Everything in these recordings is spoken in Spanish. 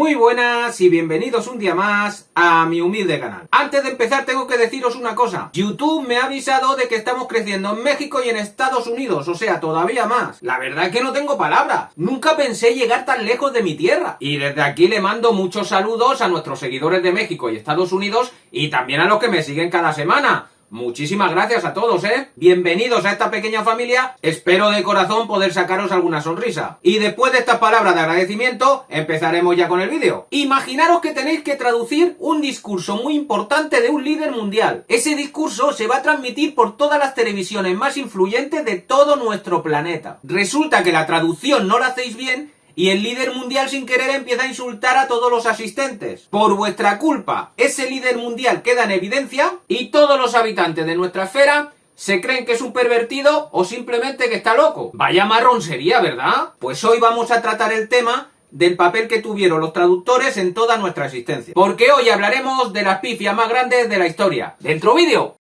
Muy buenas y bienvenidos un día más a mi humilde canal. Antes de empezar tengo que deciros una cosa. YouTube me ha avisado de que estamos creciendo en México y en Estados Unidos, o sea, todavía más. La verdad es que no tengo palabras. Nunca pensé llegar tan lejos de mi tierra. Y desde aquí le mando muchos saludos a nuestros seguidores de México y Estados Unidos y también a los que me siguen cada semana. Muchísimas gracias a todos, Bienvenidos a esta pequeña familia. Espero de corazón poder sacaros alguna sonrisa. Y después de estas palabras de agradecimiento, empezaremos ya con el vídeo. Imaginaros que tenéis que traducir un discurso muy importante de un líder mundial. Ese discurso se va a transmitir por todas las televisiones más influyentes de todo nuestro planeta. Resulta que la traducción no la hacéis bien y el líder mundial sin querer empieza a insultar a todos los asistentes. Por vuestra culpa, ese líder mundial queda en evidencia y todos los habitantes de nuestra esfera se creen que es un pervertido o simplemente que está loco. Vaya marrón sería, ¿verdad? Pues hoy vamos a tratar el tema del papel que tuvieron los traductores en toda nuestra existencia. Porque hoy hablaremos de las pifias más grandes de la historia. ¡Dentro vídeo!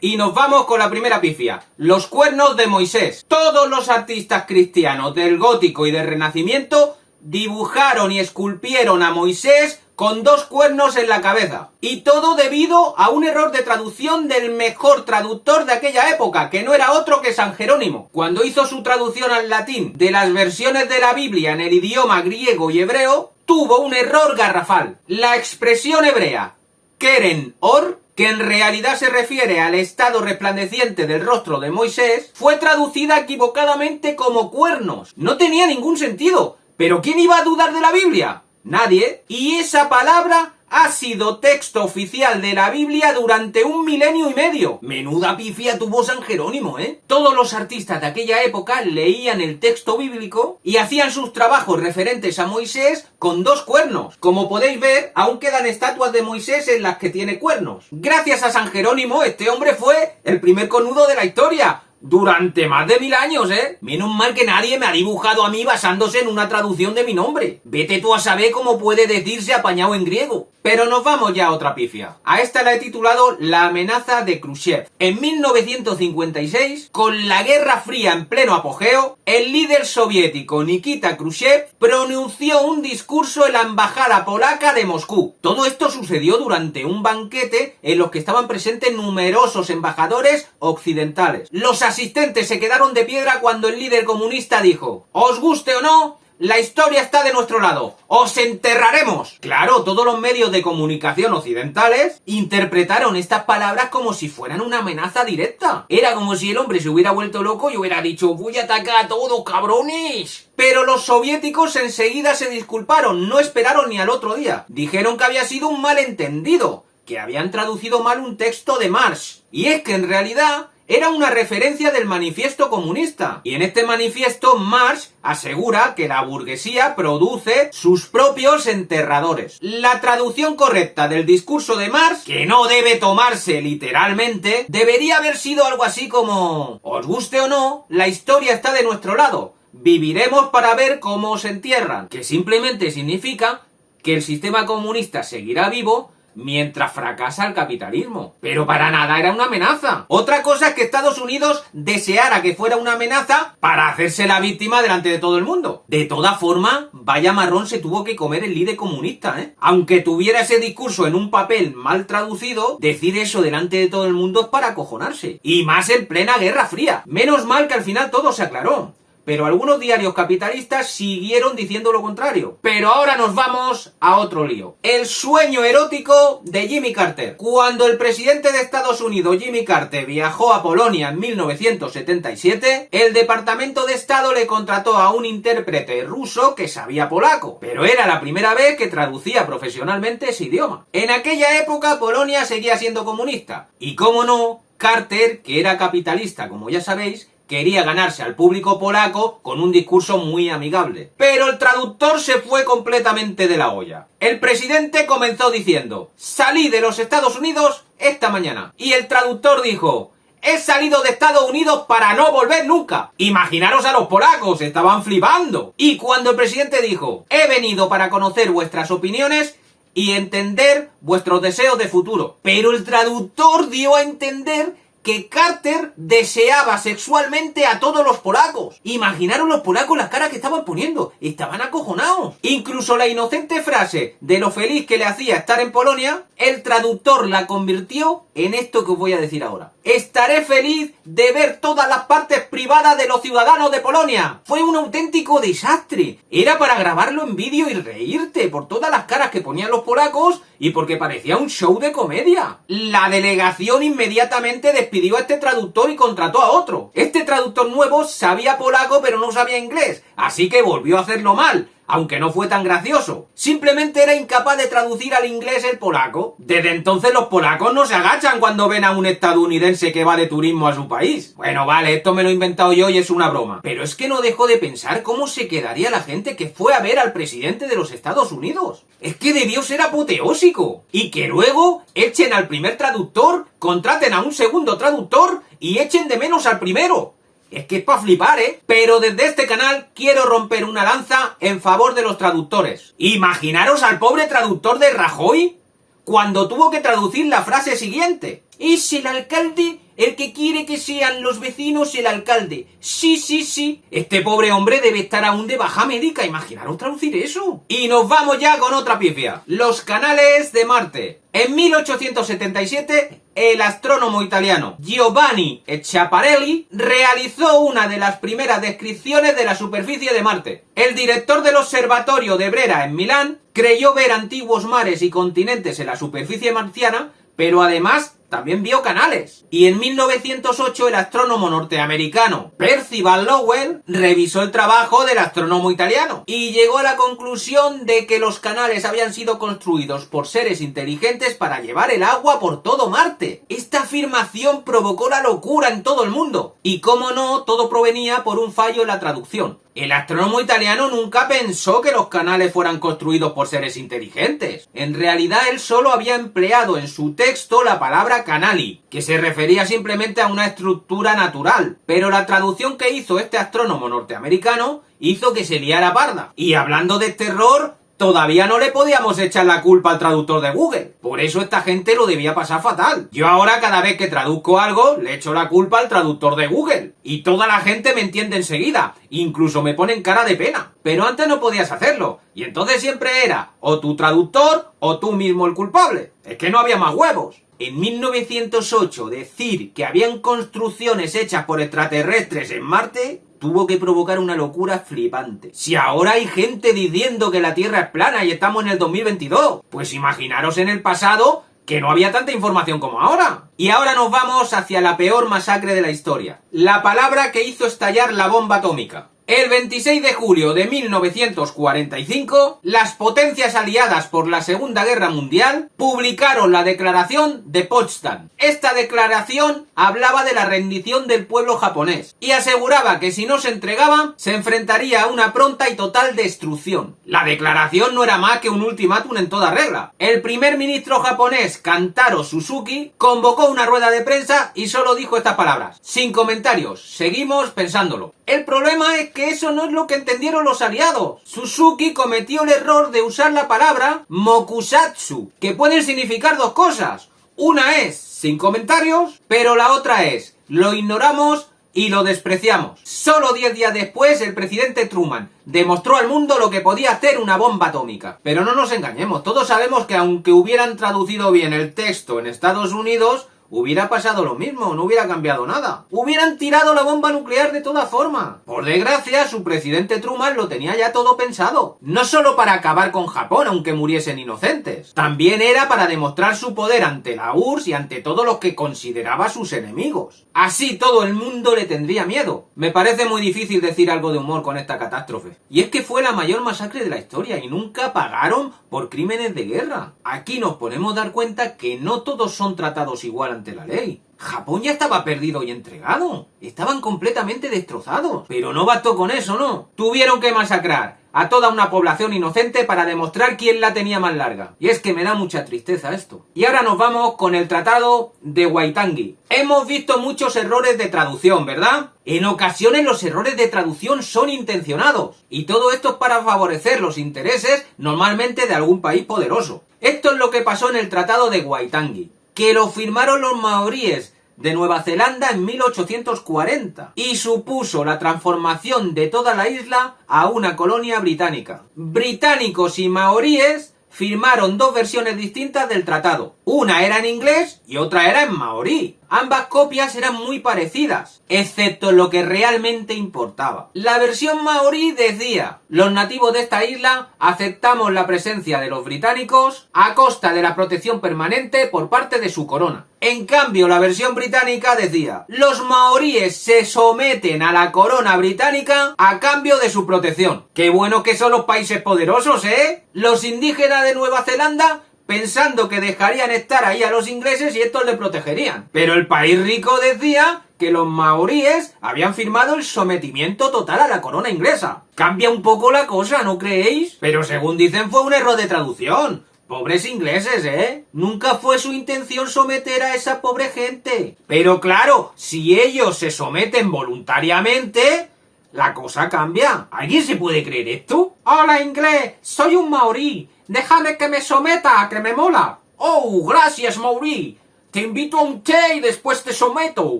Y nos vamos con la primera pifia, los cuernos de Moisés. Todos los artistas cristianos del gótico y del renacimiento dibujaron y esculpieron a Moisés con dos cuernos en la cabeza. Y todo debido a un error de traducción del mejor traductor de aquella época, que no era otro que San Jerónimo. Cuando hizo su traducción al latín de las versiones de la Biblia en el idioma griego y hebreo, tuvo un error garrafal. La expresión hebrea, keren or, que en realidad se refiere al estado resplandeciente del rostro de Moisés, fue traducida equivocadamente como cuernos. No tenía ningún sentido. ¿Pero quién iba a dudar de la Biblia? Nadie. Y esa palabra ha sido texto oficial de la Biblia durante 1,5 milenios. Menuda pifia tuvo San Jerónimo, Todos los artistas de aquella época leían el texto bíblico y hacían sus trabajos referentes a Moisés con dos cuernos. Como podéis ver, aún quedan estatuas de Moisés en las que tiene cuernos. Gracias a San Jerónimo, este hombre fue el primer cornudo de la historia. Durante más de 1000 años, Menos mal que nadie me ha dibujado a mí basándose en una traducción de mi nombre. Vete tú a saber cómo puede decirse apañado en griego. Pero nos vamos ya a otra pifia. A esta la he titulado La amenaza de Khrushchev. En 1956, con la Guerra Fría en pleno apogeo, el líder soviético Nikita Khrushchev pronunció un discurso en la embajada polaca de Moscú. Todo esto sucedió durante un banquete en los que estaban presentes numerosos embajadores occidentales. Los asistentes se quedaron de piedra cuando el líder comunista dijo: «Os guste o no, la historia está de nuestro lado. ¡Os enterraremos!». Claro, todos los medios de comunicación occidentales interpretaron estas palabras como si fueran una amenaza directa. Era como si el hombre se hubiera vuelto loco y hubiera dicho: «Voy a atacar a todos, cabrones». Pero los soviéticos enseguida se disculparon, no esperaron ni al otro día. Dijeron que había sido un malentendido, que habían traducido mal un texto de Marx. Y es que en realidad era una referencia del manifiesto comunista. Y en este manifiesto Marx asegura que la burguesía produce sus propios enterradores. La traducción correcta del discurso de Marx, que no debe tomarse literalmente, debería haber sido algo así como: «Os guste o no, la historia está de nuestro lado. Viviremos para ver cómo os entierran». Que simplemente significa que el sistema comunista seguirá vivo mientras fracasa el capitalismo. Pero para nada era una amenaza. Otra cosa es que Estados Unidos deseara que fuera una amenaza para hacerse la víctima delante de todo el mundo. De todas formas, vaya marrón se tuvo que comer el líder comunista, Aunque tuviera ese discurso en un papel mal traducido, decir eso delante de todo el mundo es para acojonarse. Y más en plena Guerra Fría. Menos mal que al final todo se aclaró. Pero algunos diarios capitalistas siguieron diciendo lo contrario. Pero ahora nos vamos a otro lío. El sueño erótico de Jimmy Carter. Cuando el presidente de Estados Unidos, Jimmy Carter, viajó a Polonia en 1977, el Departamento de Estado le contrató a un intérprete ruso que sabía polaco. Pero era la primera vez que traducía profesionalmente ese idioma. En aquella época Polonia seguía siendo comunista. Y cómo no, Carter, que era capitalista, como ya sabéis, quería ganarse al público polaco con un discurso muy amigable. Pero el traductor se fue completamente de la olla. El presidente comenzó diciendo: «Salí de los Estados Unidos esta mañana». Y el traductor dijo: «He salido de Estados Unidos para no volver nunca». Imaginaros a los polacos, estaban flipando. Y cuando el presidente dijo: «He venido para conocer vuestras opiniones y entender vuestros deseos de futuro». Pero el traductor dio a entender que Carter deseaba sexualmente a todos los polacos. Imaginaros los polacos las caras que estaban poniendo. Estaban acojonados. Incluso la inocente frase de lo feliz que le hacía estar en Polonia, el traductor la convirtió en esto que os voy a decir ahora. Estaré feliz de ver todas las partes privadas de los ciudadanos de Polonia. Fue un auténtico desastre. Era para grabarlo en vídeo y reírte por todas las caras que ponían los polacos y porque parecía un show de comedia. La delegación inmediatamente despidió a este traductor y contrató a otro. Este traductor nuevo sabía polaco pero no sabía inglés, así que volvió a hacerlo mal, aunque no fue tan gracioso. Simplemente era incapaz de traducir al inglés el polaco. Desde entonces los polacos no se agachan cuando ven a un estadounidense que va de turismo a su país. Bueno, vale, esto me lo he inventado yo y es una broma. Pero es que no dejo de pensar cómo se quedaría la gente que fue a ver al presidente de los Estados Unidos. Es que debió ser apoteósico. Y que luego echen al primer traductor, contraten a un segundo traductor y echen de menos al primero. Es que es para flipar, ¿eh? Pero desde este canal quiero romper una lanza en favor de los traductores. Imaginaros al pobre traductor de Rajoy cuando tuvo que traducir la frase siguiente. Es el alcalde el que quiere que sean los vecinos el alcalde. Sí, sí, sí. Este pobre hombre debe estar aún de baja médica. Imaginaros traducir eso. Y nos vamos ya con otra pifia. Los canales de Marte. En 1877, el astrónomo italiano Giovanni Schiaparelli realizó una de las primeras descripciones de la superficie de Marte. El director del observatorio de Brera en Milán creyó ver antiguos mares y continentes en la superficie marciana, pero además también vio canales. Y en 1908 el astrónomo norteamericano Percival Lowell revisó el trabajo del astrónomo italiano y llegó a la conclusión de que los canales habían sido construidos por seres inteligentes para llevar el agua por todo Marte. Esta afirmación provocó la locura en todo el mundo. Y cómo no, todo provenía por un fallo en la traducción. El astrónomo italiano nunca pensó que los canales fueran construidos por seres inteligentes. En realidad él solo había empleado en su texto la palabra canali, que se refería simplemente a una estructura natural. Pero la traducción que hizo este astrónomo norteamericano hizo que se liara parda. Y hablando de este error, todavía no le podíamos echar la culpa al traductor de Google. Por eso esta gente lo debía pasar fatal. Yo ahora cada vez que traduzco algo, le echo la culpa al traductor de Google. Y toda la gente me entiende enseguida. Incluso me ponen cara de pena. Pero antes no podías hacerlo. Y entonces siempre era o tu traductor o tú mismo el culpable. Es que no había más huevos. En 1908 decir que habían construcciones hechas por extraterrestres en Marte tuvo que provocar una locura flipante. Si ahora hay gente diciendo que la Tierra es plana y estamos en el 2022, pues imaginaros en el pasado que no había tanta información como ahora. Y ahora nos vamos hacia la peor masacre de la historia. La palabra que hizo estallar la bomba atómica. El 26 de julio de 1945, las potencias aliadas por la Segunda Guerra Mundial publicaron la Declaración de Potsdam. Esta declaración hablaba de la rendición del pueblo japonés y aseguraba que si no se entregaba, se enfrentaría a una pronta y total destrucción. La declaración no era más que un ultimátum en toda regla. El primer ministro japonés, Kantaro Suzuki, convocó una rueda de prensa y solo dijo estas palabras: sin comentarios, seguimos pensándolo. El problema es que eso no es lo que entendieron los aliados. Suzuki cometió el error de usar la palabra mokusatsu, que pueden significar dos cosas. Una es sin comentarios, pero la otra es lo ignoramos y lo despreciamos. Solo 10 días después, el presidente Truman demostró al mundo lo que podía hacer una bomba atómica. Pero no nos engañemos, todos sabemos que aunque hubieran traducido bien el texto en Estados Unidos, hubiera pasado lo mismo, no hubiera cambiado nada. Hubieran tirado la bomba nuclear de todas formas. Por desgracia, su presidente Truman lo tenía ya todo pensado. No solo para acabar con Japón, aunque muriesen inocentes. También era para demostrar su poder ante la URSS y ante todos los que consideraba sus enemigos. Así todo el mundo le tendría miedo. Me parece muy difícil decir algo de humor con esta catástrofe. Y es que fue la mayor masacre de la historia y nunca pagaron por crímenes de guerra. Aquí nos podemos dar cuenta que no todos son tratados igual ante la ley. Japón ya estaba perdido y entregado. Estaban completamente destrozados. Pero no bastó con eso, ¿no? Tuvieron que masacrar a toda una población inocente para demostrar quién la tenía más larga. Y es que me da mucha tristeza esto. Y ahora nos vamos con el Tratado de Waitangi. Hemos visto muchos errores de traducción, ¿verdad? En ocasiones los errores de traducción son intencionados. Y todo esto es para favorecer los intereses normalmente de algún país poderoso. Esto es lo que pasó en el Tratado de Waitangi, que lo firmaron los maoríes de Nueva Zelanda en 1840 y supuso la transformación de toda la isla a una colonia británica. Británicos y maoríes firmaron dos versiones distintas del tratado. Una era en inglés y otra era en maorí. Ambas copias eran muy parecidas, excepto en lo que realmente importaba. La versión maorí decía: los nativos de esta isla aceptamos la presencia de los británicos a costa de la protección permanente por parte de su corona. En cambio, la versión británica decía: los maoríes se someten a la corona británica a cambio de su protección. ¡Qué bueno que son los países poderosos, eh! Los indígenas de Nueva Zelanda pensando que dejarían estar ahí a los ingleses y estos le protegerían. Pero el país rico decía que los maoríes habían firmado el sometimiento total a la corona inglesa. Cambia un poco la cosa, ¿no creéis? Pero según dicen fue un error de traducción. Pobres ingleses, ¿eh? Nunca fue su intención someter a esa pobre gente. Pero claro, si ellos se someten voluntariamente, la cosa cambia. ¿Alguien se puede creer esto? Hola, inglés, soy un maorí. Déjame que me someta, que me mola. Oh, gracias, maorí. Te invito a un té y después te someto.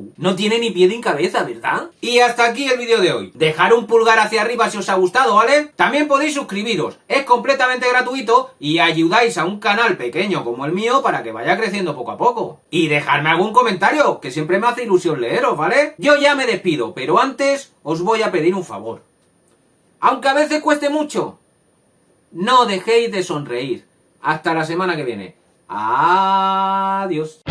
No tiene ni pie ni cabeza, ¿verdad? Y hasta aquí el vídeo de hoy. Dejar un pulgar hacia arriba si os ha gustado, ¿vale? También podéis suscribiros. Es completamente gratuito y ayudáis a un canal pequeño como el mío para que vaya creciendo poco a poco. Y dejarme algún comentario, que siempre me hace ilusión leeros, ¿vale? Yo ya me despido, pero antes os voy a pedir un favor. Aunque a veces cueste mucho, no dejéis de sonreír. Hasta la semana que viene. Adiós.